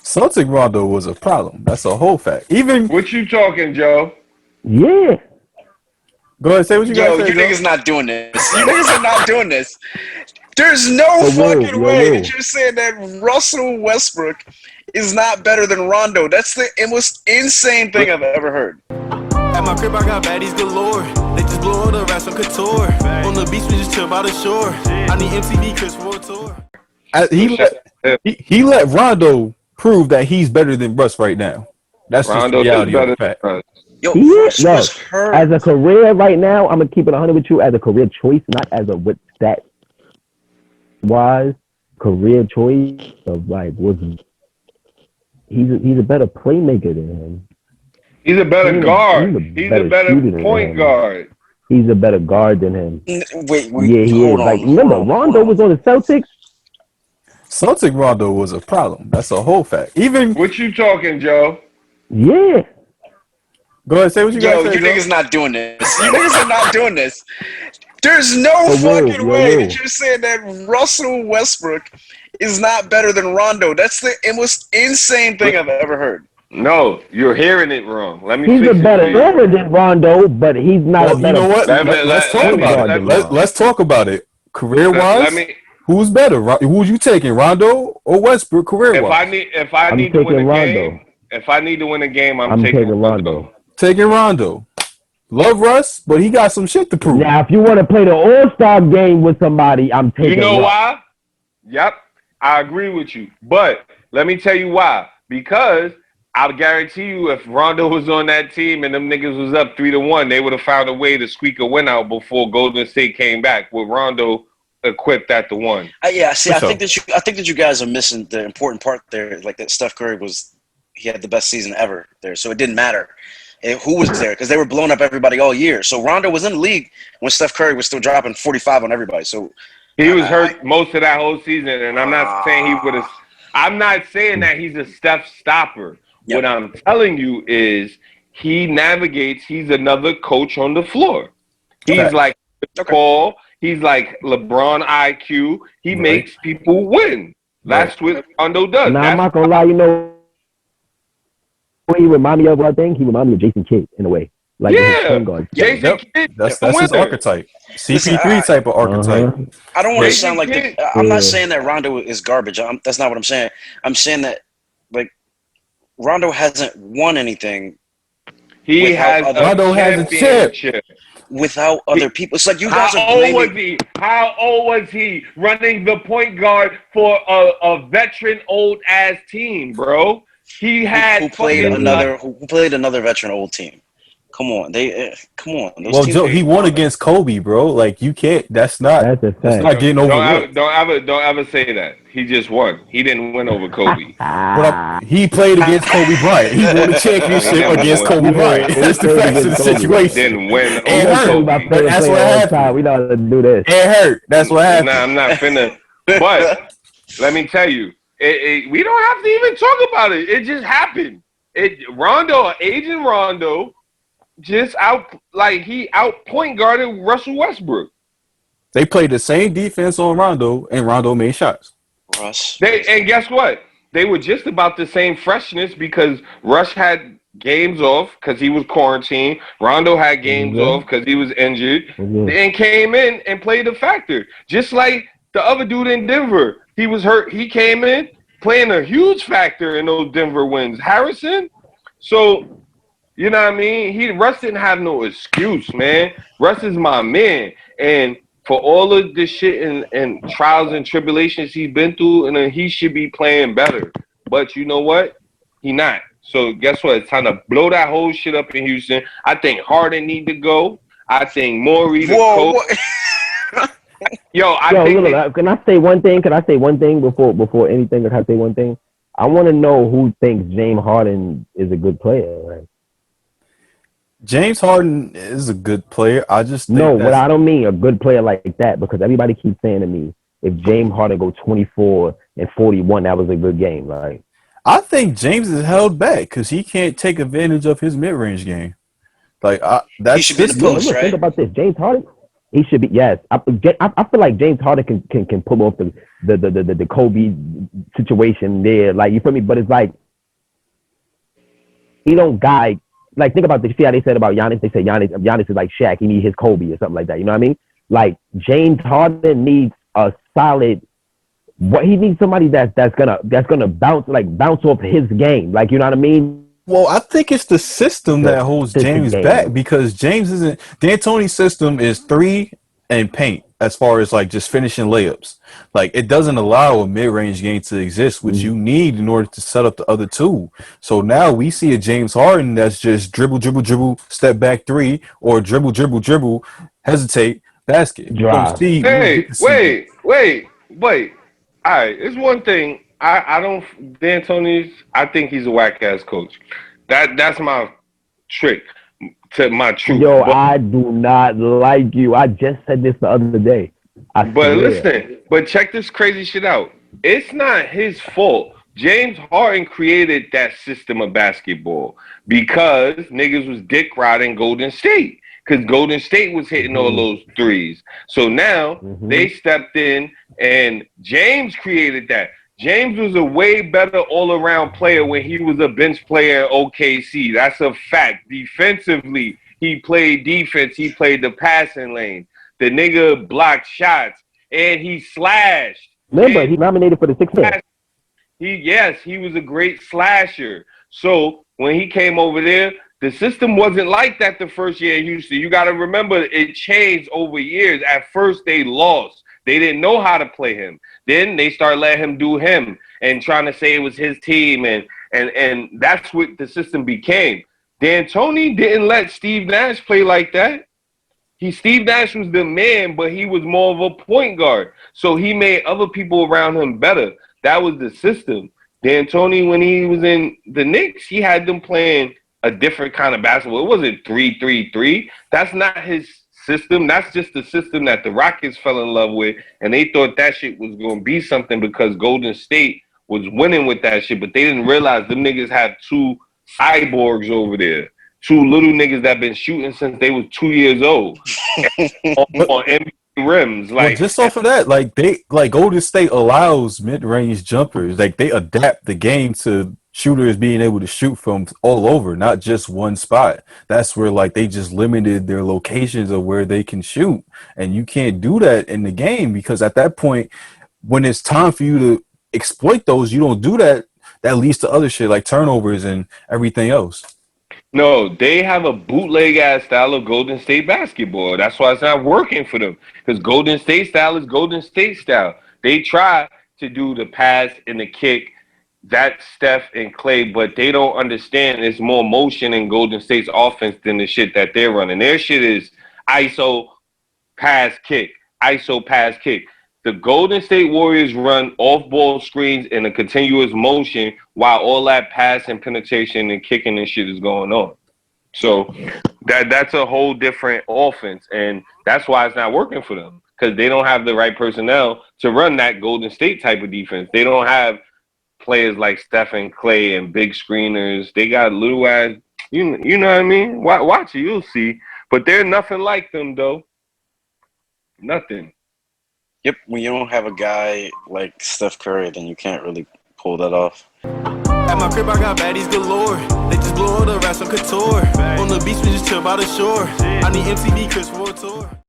Celtic Rondo was a problem. That's a whole fact. Even What you talking, Joe? Yeah. go ahead, say what you guys Yo, say, you Joe. niggas not doing this. You niggas are not doing this. There's no fucking way that you're saying that Russell Westbrook is not better than Rondo. That's the most insane thing I've ever heard. At my crib, I got baddies galore. They just blow all the rats on couture. On the beach, we just chill by the shore. I need MTV Chris for a tour. He let Rondo prove that he's better than Russ right now. That's just the Rondo is reality of better the fact. than us. Yo, He Russ is, was hurt. as a career right now, I'm gonna keep it 100 with you. As a career choice, not as a what stat wise career choice of like was he's a better playmaker than him. He's a better guard. He's a better point guard. He's a better guard than him. Wait, Yeah, he is. Like, remember, Rondo was on the Celtics. Celtic Rondo was a problem. That's a whole fact. Even What you talking, Joe? Yeah. go ahead, say what you guys Yo, say. you Joe. niggas not doing this. You niggas are not doing this. There's no fucking way that you're saying that Russell Westbrook is not better than Rondo. That's the most insane thing I've ever heard. No, you're hearing it wrong. Let me He's fix a it better for you. scorer than Rondo, but he's not a better. You know what? Let's talk about it. Let's talk about it. Career wise, who's better? Who's you taking, Rondo or Westbrook? Career wise, if I need to win a game, if I need to win a game, I'm taking Rondo. Taking Rondo. Love Russ, but he got some shit to prove. Now, if you want to play the All-Star game with somebody, I'm taking. You know Russ. why? Yep, I agree with you. But let me tell you why. Because I guarantee you, if Rondo was on that team and them niggas was up 3-1, they would have found a way to squeak a win out before Golden State came back with Rondo equipped at the one. Yeah, see, I think that you guys are missing the important part there. Like that, Steph Curry he had the best season ever there, so it didn't matter who was there because they were blowing up everybody all year. So Rondo was in the league when Steph Curry was still dropping 45 on everybody. So he was hurt most of that whole season, and I'm not saying he would have. I'm not saying that he's a Steph stopper. Yep. What I'm telling you is he navigates. He's another coach on the floor. He's like Paul. He's like LeBron IQ. He makes people win. That's what Rondo does. Nah, I'm not gonna lie. You know, he remind me of what I think. He remind me of Jason Kidd in a way. Like Jason Kidd. That's his archetype. CP3 type of archetype. I don't want to sound like I'm not saying that Rondo is garbage. That's not what I'm saying. I'm saying that like Rondo hasn't won anything. Rondo has a championship without other people. It's like you guys are blaming. How old was he running the point guard for a veteran old ass team, bro? He had who played another veteran old team. Come on, come on. Well, Joe, he won against Kobe, bro. Like you can't. That's not getting overlooked. Don't ever say that. He just won. He didn't win over Kobe. He played against Kobe Bryant. He won a championship against Kobe Bryant. That's the facts of the situation. Didn't win over Kobe. That's what happened. We don't do this. It hurt. That's what happened. Nah, I'm not finna. But let me tell you, we don't have to even talk about it. It just happened. Agent Rondo. Just he out point guarded Russell Westbrook. They played the same defense on Rondo, and Rondo made shots. And guess what? They were just about the same freshness because Russ had games off because he was quarantined. Rondo had games off because he was injured, and came in and played a factor. Just like the other dude in Denver, he was hurt. He came in playing a huge factor in those Denver wins. Harrison, so. You know what I mean? Russ didn't have no excuse, man. Russ is my man. And for all of this shit and trials and tribulations he's been through, and he should be playing better. But you know what? He not. So guess what? It's time to blow that whole shit up in Houston. I think Harden need to go. I think Morey the coach. Can I say one thing? Can I say one thing before anything? Can I say one thing? I want to know who thinks James Harden is a good player. Right? James Harden is a good player. I just think but I don't mean a good player like that because everybody keeps saying to me, if James Harden go 24 and 41, that was a good game. Like I think James is held back because he can't take advantage of his mid-range game. Like he should be the post, right? Think about this, James Harden. He should be. Yes, I feel like James Harden can pull off the Kobe situation there. Like, you feel me? But it's like he don't guide. Like, think about this. See how they said about Giannis? They say Giannis is like Shaq. He needs his Kobe or something like that. You know what I mean? Like, James Harden needs a solid. What he needs somebody that's gonna bounce off his game. Like, you know what I mean? Well, I think it's the system that holds James back, because James isn't. D'Antoni's system is 3 and paint as far as like just finishing layups. Like, it doesn't allow a mid-range game to exist, which you need in order to set up the other two. So now we see a James Harden that's just dribble, step back 3, or dribble, hesitate, basket. Drive. Wait. All right, it's one thing. I don't. D'Antoni's. I think he's a whack ass coach. That's my trick to my truth. Yo, I do not like you. I just said this the other day. Listen, check this crazy shit out. It's not his fault. James Harden created that system of basketball because niggas was dick riding Golden State. Because Golden State was hitting all those threes. So now they stepped in and James created that. James was a way better all-around player when he was a bench player at OKC. That's a fact. Defensively, he played defense. He played the passing lane. The nigga blocked shots, and he slashed. Remember, he nominated for the Sixth Man. He was a great slasher. So when he came over there, the system wasn't like that the first year in Houston. You got to remember, it changed over years. At first, they lost. They didn't know how to play him. Then they started letting him do him and trying to say it was his team, and that's what the system became. D'Antoni didn't let Steve Nash play like that. Steve Nash was the man, but he was more of a point guard. So he made other people around him better. That was the system. D'Antoni, when he was in the Knicks, he had them playing a different kind of basketball. It wasn't 3-3-3. That's not his system. That's just the system that the Rockets fell in love with, and they thought that shit was going to be something because Golden State was winning with that shit, but they didn't realize them niggas had 2 cyborgs over there, 2 little niggas that been shooting since they was 2 years old on NBA rims. Like, just off of that, like Golden State allows mid-range jumpers. Like, they adapt the game to shooters being able to shoot from all over, not just one spot. That's where like they just limited their locations of where they can shoot, and you can't do that in the game because at that point, when it's time for you to exploit those, you don't do that. That leads to other shit like turnovers and everything else. No, they have a bootleg ass style of Golden State basketball. That's why it's not working for them, because Golden State style is Golden State style. They try to do the pass and the kick. That's Steph and Clay, but they don't understand it's more motion in Golden State's offense than the shit that they're running. Their shit is ISO, pass, kick, ISO, pass, kick. The Golden State Warriors run off-ball screens in a continuous motion while all that pass and penetration and kicking and shit is going on. So that's a whole different offense, and that's why it's not working for them, because they don't have the right personnel to run that Golden State type of defense. They don't have players like Steph and Clay and big screeners. They got little ass, you know what I mean? Watch it, you'll see. But they're nothing like them, though. Nothing. Yep, when you don't have a guy like Steph Curry, then you can't really pull that off. At my crib, I got baddies galore. They just blow all the rest on couture. On the beach, we just chill by the shore. I need MTV Chris for a tour.